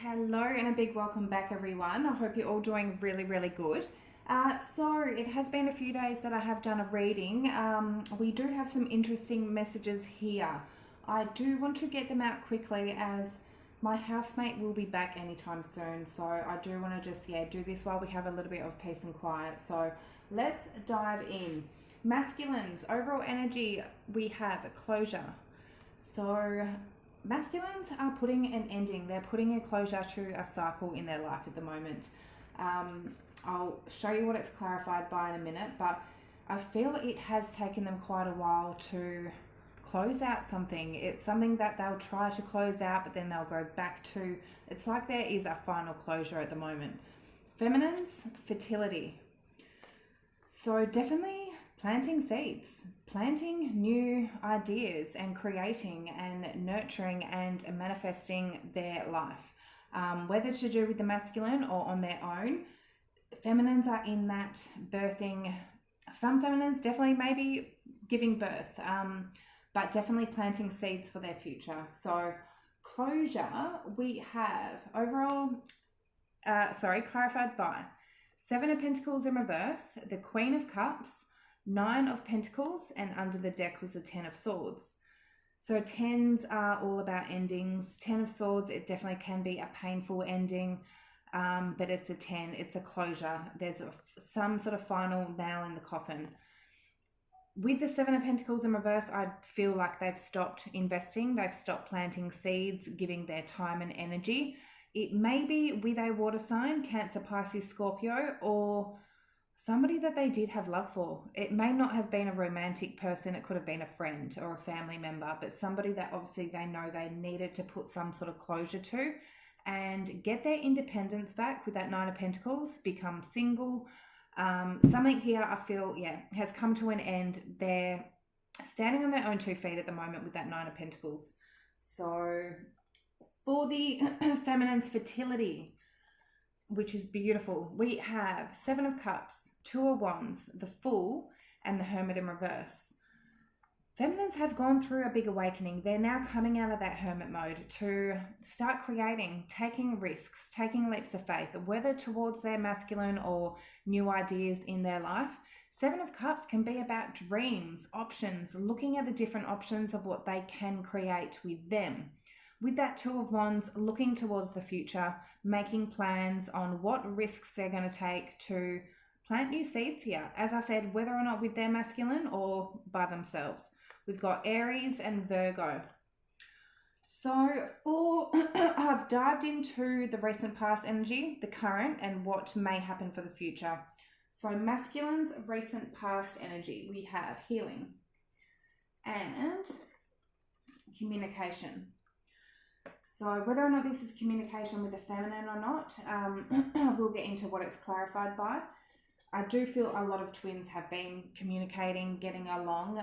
Hello and a big welcome back, everyone. I hope you're all doing really good. So it has been a few days that I have done a reading. We do have some interesting messages here. I do want to get them out quickly as my housemate will be back anytime soon. So I do want to just do this while we have a little bit of peace and quiet. So let's dive in. Masculines, overall energy, we have closure. So masculines are putting an ending. They're putting a closure to a cycle in their life at the moment. I'll show you what it's clarified by in a minute, but I feel it has taken them quite a while to close out something. It's something that they'll try to close out, but then they'll go back to. It's like there is a final closure at the moment. Feminines, fertility. So definitely planting seeds, planting new ideas and creating and nurturing and manifesting their life. Whether to do with the masculine or on their own, feminines are in that birthing. Some feminines definitely maybe giving birth, but definitely planting seeds for their future. So closure, we have overall, clarified by Seven of Pentacles in reverse, the Queen of Cups, Nine of Pentacles, and under the deck was a Ten of Swords. So tens are all about endings. Ten of Swords, it definitely can be a painful ending, but it's a 10, it's a closure. There's some sort of final nail in the coffin. With the Seven of Pentacles in reverse, I feel like they've stopped investing, they've stopped planting seeds, giving their time and energy. It may be with a water sign, Cancer, Pisces, Scorpio, or somebody that they did have love for. It may not have been a romantic person, it could have been a friend or a family member, but somebody that obviously they know they needed to put some sort of closure to and get their independence back with that Nine of Pentacles, become single. Something here I feel, has come to an end. They're standing on their own 2 feet at the moment with that Nine of Pentacles. So for the feminine's fertility, which is beautiful, we have Seven of Cups, Two of Wands, the Fool, and the Hermit in reverse. Feminines have gone through a big awakening. They're now coming out of that hermit mode to start creating, taking risks, taking leaps of faith, whether towards their masculine or new ideas in their life. Seven of Cups can be about dreams, options, looking at the different options of what they can create with them. With that Two of Wands, looking towards the future, making plans on what risks they're going to take to plant new seeds here. As I said, whether or not with their masculine or by themselves. We've got Aries and Virgo. So I've dived into the recent past energy, the current, and what may happen for the future. So masculine's recent past energy, we have healing and communication. So whether or not this is communication with the feminine or not, we'll get into what it's clarified by. I do feel a lot of twins have been communicating, getting along,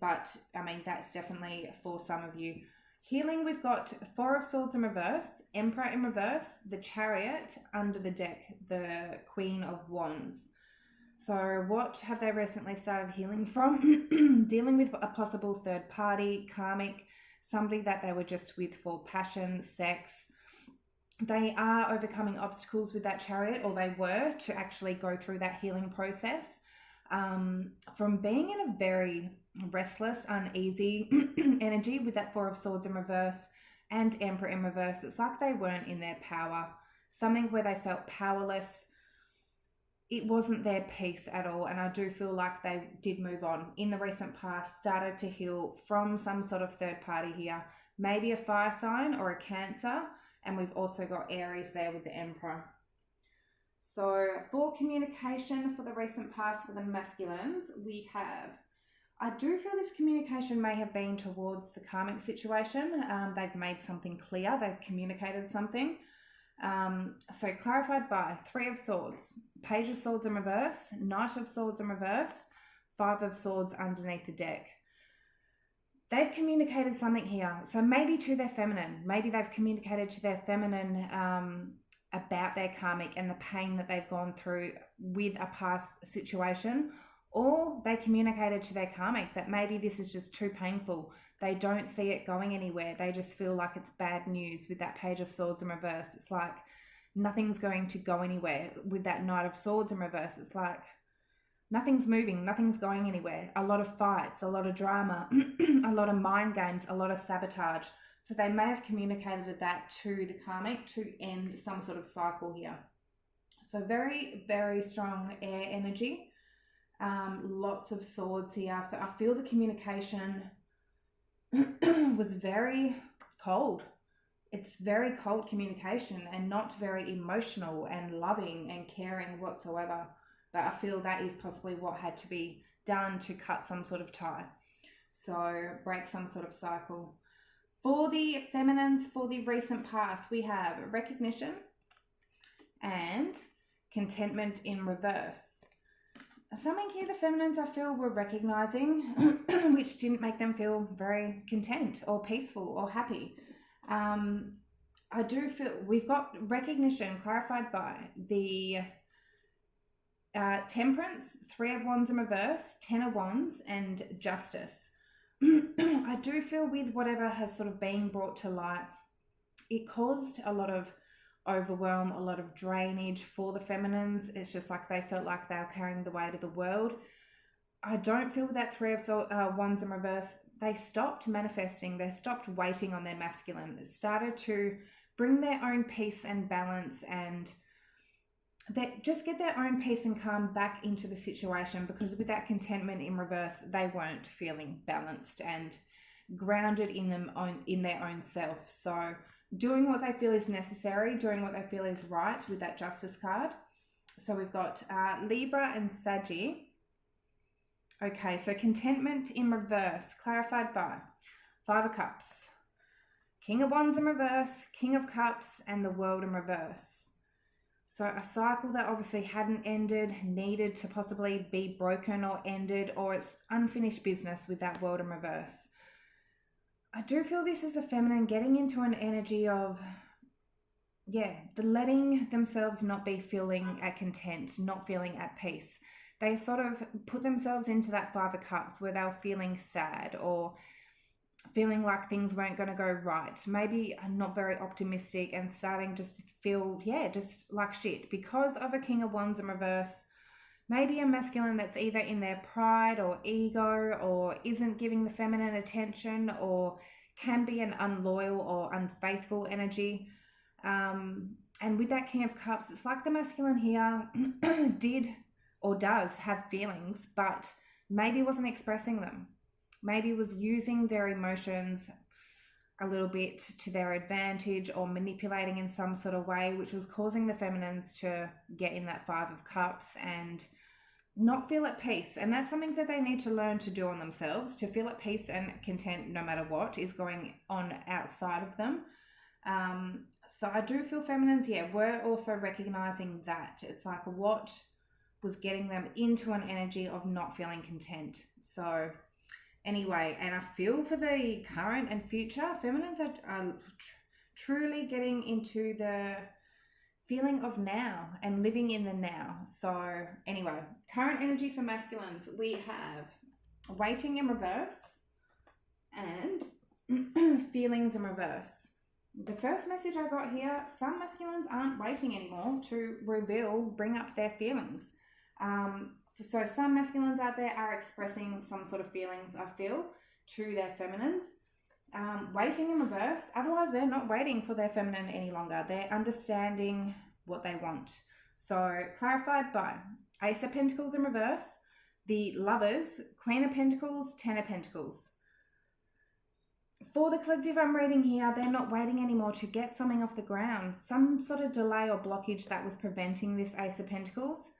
but I mean, that's definitely for some of you. Healing, we've got Four of Swords in reverse, Emperor in reverse, the Chariot, under the deck, the Queen of Wands. So what have they recently started healing from? Dealing with a possible third party, karmic, somebody that they were just with for passion, sex. They are overcoming obstacles with that Chariot, or they were, to actually go through that healing process. From being in a very restless, uneasy energy with that Four of Swords in reverse and Emperor in reverse, it's like they weren't in their power. Something where they felt powerless. It wasn't their peace at all, and I do feel like they did move on in the recent past, started to heal from some sort of third party here, maybe a fire sign or a Cancer, and we've also got Aries there with the Emperor. So for communication for the recent past for the masculines, we have, I do feel this communication may have been towards the karmic situation. They've made something clear, they've communicated something. So clarified by Three of Swords, Page of Swords in reverse, Knight of Swords in reverse, Five of Swords underneath the deck. They've communicated something here. So maybe to their feminine, maybe they've communicated to their feminine about their karmic and the pain that they've gone through with a past situation, or they communicated to their karmic that maybe this is just too painful. They don't see it going anywhere. They just feel like it's bad news with that Page of Swords in reverse. It's like nothing's going to go anywhere. With that Knight of Swords in reverse, it's like nothing's moving, nothing's going anywhere. A lot of fights, a lot of drama, a lot of mind games, a lot of sabotage. So they may have communicated that to the karmic to end some sort of cycle here. So very, very strong air energy. Lots of swords here. So I feel the communication was very cold. It's very cold communication and not very emotional and loving and caring whatsoever. But I feel that is possibly what had to be done to cut some sort of tie. So break some sort of cycle. For the feminines, for the recent past, we have recognition and contentment in reverse. Something here the feminines I feel were recognizing which didn't make them feel very content or peaceful or happy. I do feel we've got recognition clarified by the Temperance, 3 of Wands in reverse, 10 of Wands, and Justice. I do feel with whatever has sort of been brought to light, it caused a lot of overwhelm, a lot of drainage for the feminines. It's just like they felt like they were carrying the weight of the world. I don't feel that 3 of Wands in reverse, they stopped manifesting, they stopped waiting on their masculine. It started to bring their own peace and balance, and they just get their own peace and calm back into the situation, because with that contentment in reverse, they weren't feeling balanced and grounded in their own self. So doing what they feel is necessary, doing what they feel is right with that Justice card. So we've got Libra and Saggy. Okay, so contentment in reverse, clarified by 5 of Cups, King of Wands in reverse, King of Cups, and the World in reverse. So a cycle that obviously hadn't ended, needed to possibly be broken or ended, or it's unfinished business with that World in reverse. I do feel this is a feminine getting into an energy of, letting themselves not be feeling at content, not feeling at peace. They sort of put themselves into that 5 of Cups where they were feeling sad or feeling like things weren't going to go right. Maybe not very optimistic and starting just to feel, just like shit because of a King of Wands in reverse. Maybe a masculine that's either in their pride or ego or isn't giving the feminine attention or can be an unloyal or unfaithful energy. And with that King of Cups, it's like the masculine here did or does have feelings, but maybe wasn't expressing them. Maybe was using their emotions a little bit to their advantage or manipulating in some sort of way, which was causing the feminines to get in that 5 of Cups and not feel at peace. And that's something that they need to learn to do on themselves, to feel at peace and content no matter what is going on outside of them. So I do feel feminines, were also recognizing that. It's like what was getting them into an energy of not feeling content. So anyway, and I feel for the current and future, feminines are truly getting into the feeling of now and living in the now. So anyway, current energy for masculines, we have waiting in reverse and feelings in reverse. The first message I got here, some masculines aren't waiting anymore to reveal, bring up their feelings. So some masculines out there are expressing some sort of feelings, I feel, to their feminines. Waiting in reverse, otherwise they're not waiting for their feminine any longer. They're understanding what they want. So clarified by Ace of Pentacles in reverse, the Lovers, Queen of Pentacles, 10 of Pentacles. For the collective I'm reading here, they're not waiting anymore to get something off the ground. Some sort of delay or blockage that was preventing this Ace of Pentacles.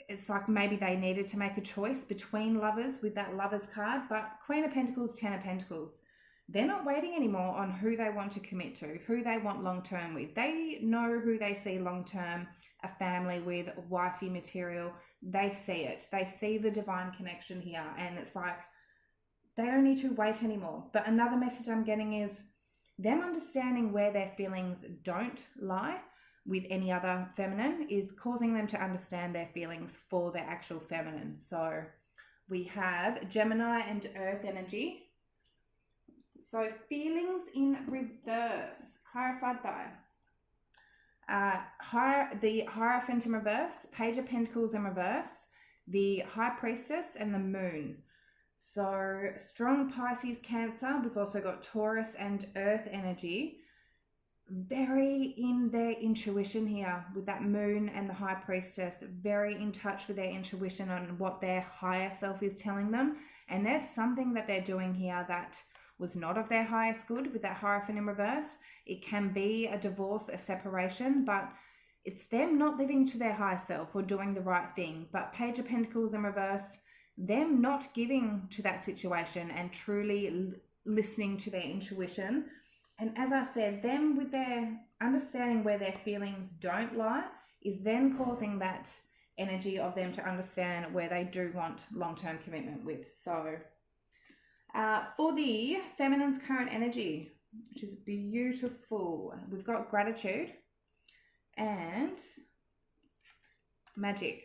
It's like maybe they needed to make a choice between Lovers with that Lovers card, but Queen of Pentacles, 10 of Pentacles. They're not waiting anymore on who they want to commit to, who they want long-term with. They know who they see long-term, a family with, wifey material. They see it. They see the divine connection here, and it's like they don't need to wait anymore. But another message I'm getting is them understanding where their feelings don't lie with any other feminine is causing them to understand their feelings for their actual feminine. So we have Gemini and Earth energy. So feelings in reverse, clarified by the Hierophant in reverse, Page of Pentacles in reverse, the High Priestess, and the Moon. So strong Pisces, Cancer. We've also got Taurus and Earth energy. Very in their intuition here with that Moon and the High Priestess. Very in touch with their intuition on what their higher self is telling them. And there's something that they're doing here that was not of their highest good with that Hierophant in reverse. It can be a divorce, a separation, but it's them not living to their higher self or doing the right thing. But Page of Pentacles in reverse, them not giving to that situation and truly listening to their intuition. And as I said, them with their understanding where their feelings don't lie is then causing that energy of them to understand where they do want long-term commitment with. So for the feminine's current energy, which is beautiful, we've got gratitude and magic.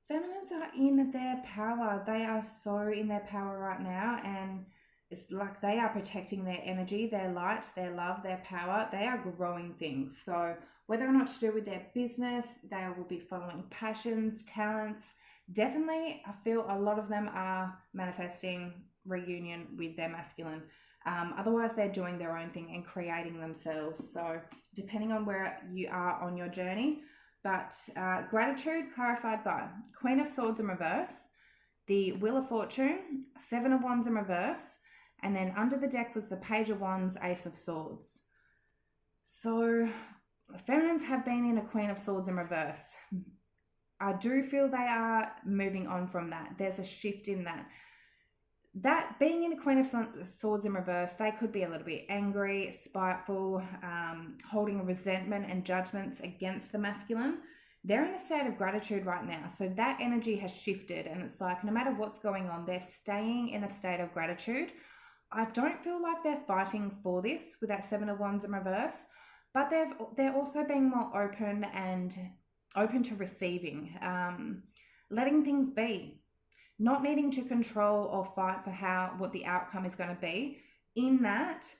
Feminines are in their power. They are so in their power right now, and it's like they are protecting their energy, their light, their love, their power. They are growing things. So whether or not to do with their business, they will be following passions, talents. Definitely, I feel a lot of them are manifesting reunion with their masculine. Otherwise, they're doing their own thing and creating themselves. So depending on where you are on your journey. But gratitude clarified by Queen of Swords in reverse, the Wheel of Fortune, Seven of Wands in reverse, and then under the deck was the Page of Wands, Ace of Swords. So feminines have been in a Queen of Swords in reverse. I do feel they are moving on from that. There's a shift in that. That being in a Queen of Swords in reverse, they could be a little bit angry, spiteful, holding resentment and judgments against the masculine. They're in a state of gratitude right now. So that energy has shifted, and it's like no matter what's going on, they're staying in a state of gratitude. I don't feel like they're fighting for this with that Seven of Wands in reverse, but they're also being more open and open to receiving, letting things be. Not needing to control or fight for what the outcome is going to be. In that,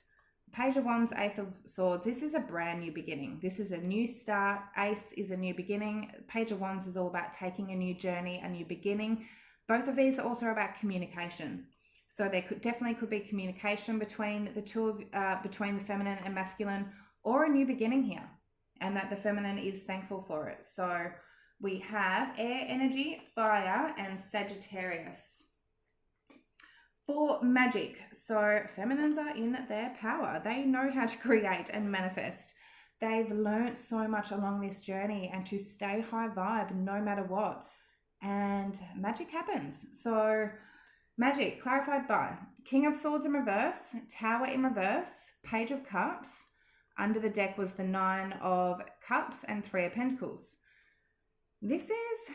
Page of Wands, Ace of Swords, this is a brand new beginning. This is a new start. Ace is a new beginning. Page of Wands is all about taking a new journey, a new beginning. Both of these are also about communication. So there definitely could be communication between the two of between the feminine and masculine, or a new beginning here, and that the feminine is thankful for it. So we have air energy, fire, and Sagittarius. For magic, so feminines are in their power. They know how to create and manifest. They've learned so much along this journey and to stay high vibe no matter what. And magic happens. So magic, clarified by King of Swords in reverse, Tower in reverse, Page of Cups. Under the deck was the Nine of Cups and Three of Pentacles. This is,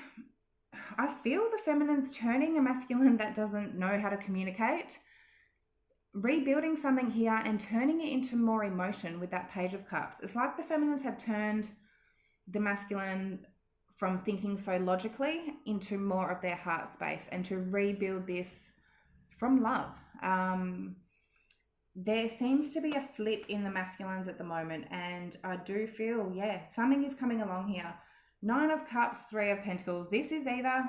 I feel the feminine's turning a masculine that doesn't know how to communicate, rebuilding something here and turning it into more emotion with that Page of Cups. It's like the feminines have turned the masculine from thinking so logically into more of their heart space and to rebuild this from love. There seems to be a flip in the masculines at the moment, and I do feel, something is coming along here. Nine of Cups, Three of Pentacles. This is either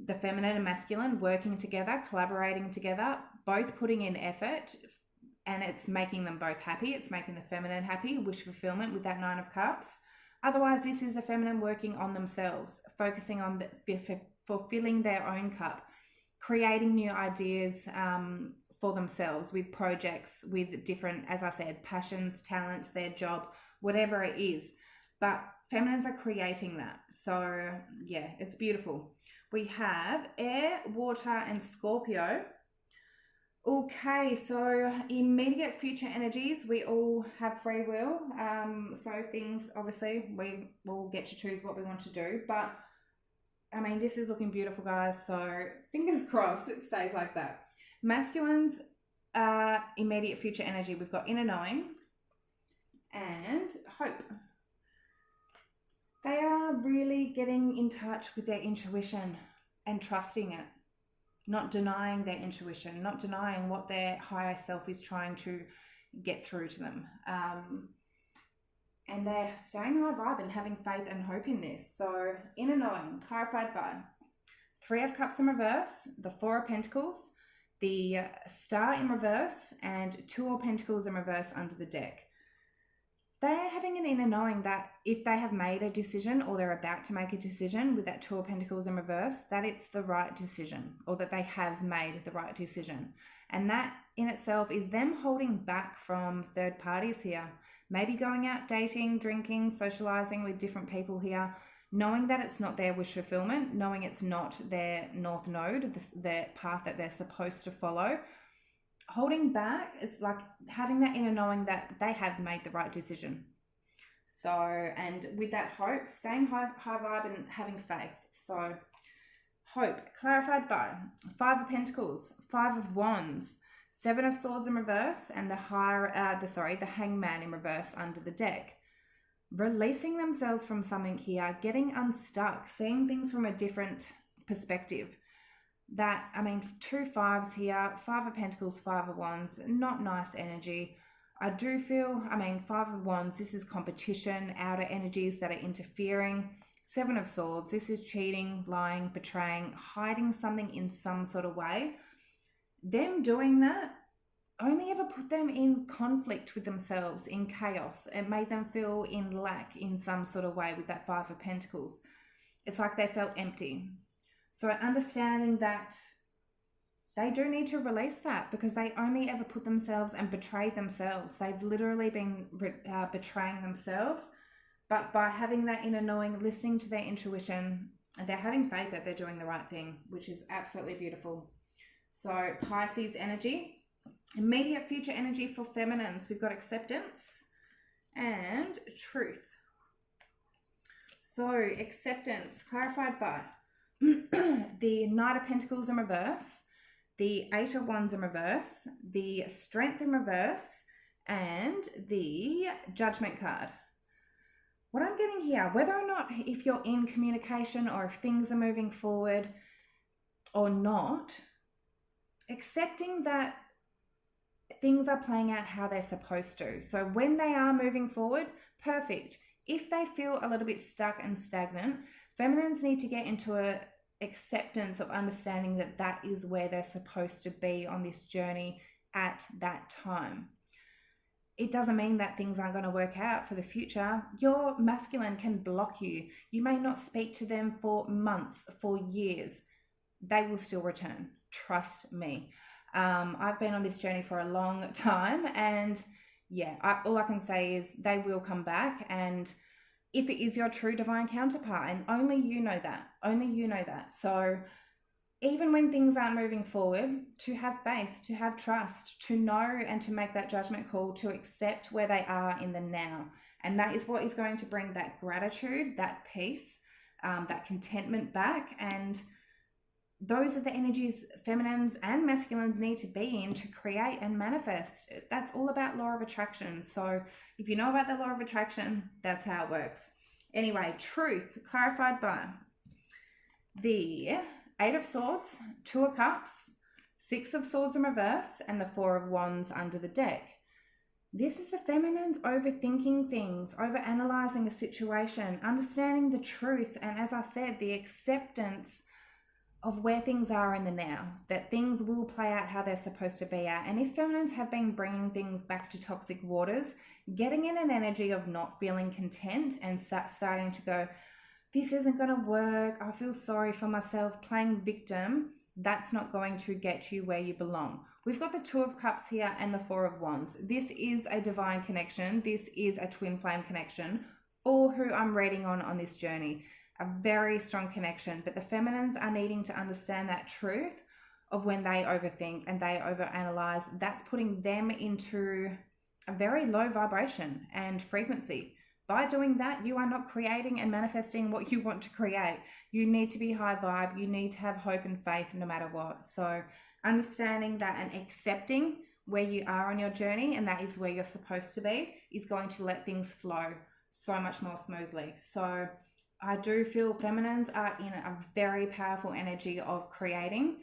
the feminine and masculine working together, collaborating together, both putting in effort, and it's making them both happy. It's making the feminine happy, wish fulfillment with that Nine of Cups. Otherwise, this is a feminine working on themselves, focusing on fulfilling their own cup, creating new ideas for themselves with projects, with different, as I said, passions, talents, their job, whatever it is. But feminines are creating that. So it's beautiful. We have air, water, and Scorpio. Okay, so immediate future energies, we all have free will. So things, obviously, we will get to choose what we want to do. But, I mean, this is looking beautiful, guys. So fingers crossed it stays like that. Masculines, immediate future energy. We've got inner knowing and hope. They are really getting in touch with their intuition and trusting it. not denying their intuition, not denying what their higher self is trying to get through to them. And they're staying high vibe and having faith and hope in this. So inner knowing, clarified by Three of Cups in reverse, the Four of Pentacles, the Star in reverse, and Two of Pentacles in reverse under the deck. They're having an inner knowing that if they have made a decision or they're about to make a decision with that Two of Pentacles in reverse, that it's the right decision, or that they have made the right decision. And that in itself is them holding back from third parties here. Maybe going out dating, drinking, socializing with different people here, knowing that it's not their wish fulfillment, knowing it's not their north node, their path that they're supposed to follow. Holding back, it's like having that inner knowing that they have made the right decision. So, and with that hope, staying high vibe and having faith. So, hope, clarified by Five of Pentacles, Five of Wands, Seven of Swords in reverse, and the Hangman in reverse under the deck. Releasing themselves from something here, getting unstuck, seeing things from a different perspective. Two fives here, Five of Pentacles, Five of Wands, not nice energy. I do feel, Five of Wands, this is competition, outer energies that are interfering. Seven of Swords, this is cheating, lying, betraying, hiding something in some sort of way. Them doing that only ever put them in conflict with themselves, in chaos. It made them feel in lack in some sort of way with that Five of Pentacles. It's like they felt empty. So understanding that they do need to release that, because they only ever put themselves and betrayed themselves. They've literally been betraying themselves. But by having that inner knowing, listening to their intuition, they're having faith that they're doing the right thing, which is absolutely beautiful. So Pisces energy, immediate future energy for feminines. We've got acceptance and truth. So acceptance, clarified by the Knight of Pentacles in reverse, the Eight of Wands in reverse, the Strength in reverse, and the Judgment card. What I'm getting here, whether or not if you're in communication or if things are moving forward or not, accepting that things are playing out how they're supposed to. So when they are moving forward, perfect. If they feel a little bit stuck and stagnant, feminines need to get into a acceptance of understanding that that is where they're supposed to be on this journey at that time. It doesn't mean that things aren't going to work out for the future. Your masculine can block you. You may not speak to them for months, for years. They will still return. Trust me. I've been on this journey for a long time, and all I can say is they will come back. And if it is your true divine counterpart, and only you know that. So even when things aren't moving forward, to have faith, to have trust, to know and to make that judgment call, to accept where they are in the now. And that is what is going to bring that gratitude, that peace, that contentment back. And those are the energies feminines and masculines need to be in to create and manifest. That's all about law of attraction. So if you know about the law of attraction, that's how it works. Anyway, truth, clarified by the Eight of Swords, Two of Cups, Six of Swords in reverse, and the Four of Wands under the deck. This is the feminines overthinking things, overanalyzing a situation, understanding the truth, and as I said, the acceptance of where things are in the now, that things will play out how they're supposed to be at. And if feminines have been bringing things back to toxic waters, getting in an energy of not feeling content and starting to go, this isn't going to work, I feel sorry for myself, playing victim, that's not going to get you where you belong. We've got the Two of Cups here and the Four of Wands. This is a divine connection. This is a twin flame connection for who I'm reading on this journey. A very strong connection, but the feminines are needing to understand that truth of when they overthink and they overanalyze. That's putting them into a very low vibration and frequency. By doing that, you are not creating and manifesting what you want to create. You need to be high vibe. You need to have hope and faith no matter what. So understanding that and accepting where you are on your journey, and that is where you're supposed to be, is going to let things flow so much more smoothly. So I do feel feminines are in a very powerful energy of creating.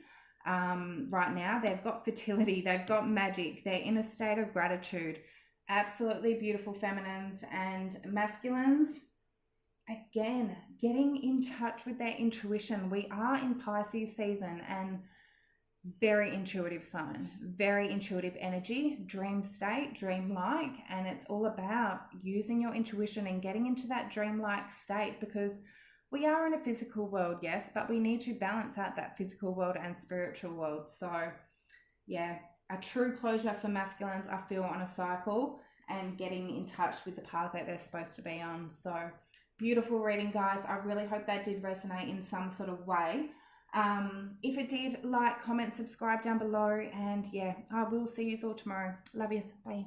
right now. They've got fertility, they've got magic, they're in a state of gratitude. Absolutely beautiful feminines. And masculines, again, getting in touch with their intuition. We are in Pisces season, and very intuitive sign, very intuitive energy, dream state, dreamlike, and it's all about using your intuition and getting into that dreamlike state, because we are in a physical world, yes, but we need to balance out that physical world and spiritual world. So yeah, a true closure for masculines, I feel, on a cycle and getting in touch with the path that they're supposed to be on. So beautiful reading, guys. I really hope that did resonate in some sort of way. If it did, like, comment, subscribe down below, and yeah, I will see you all tomorrow. Love yous. Bye.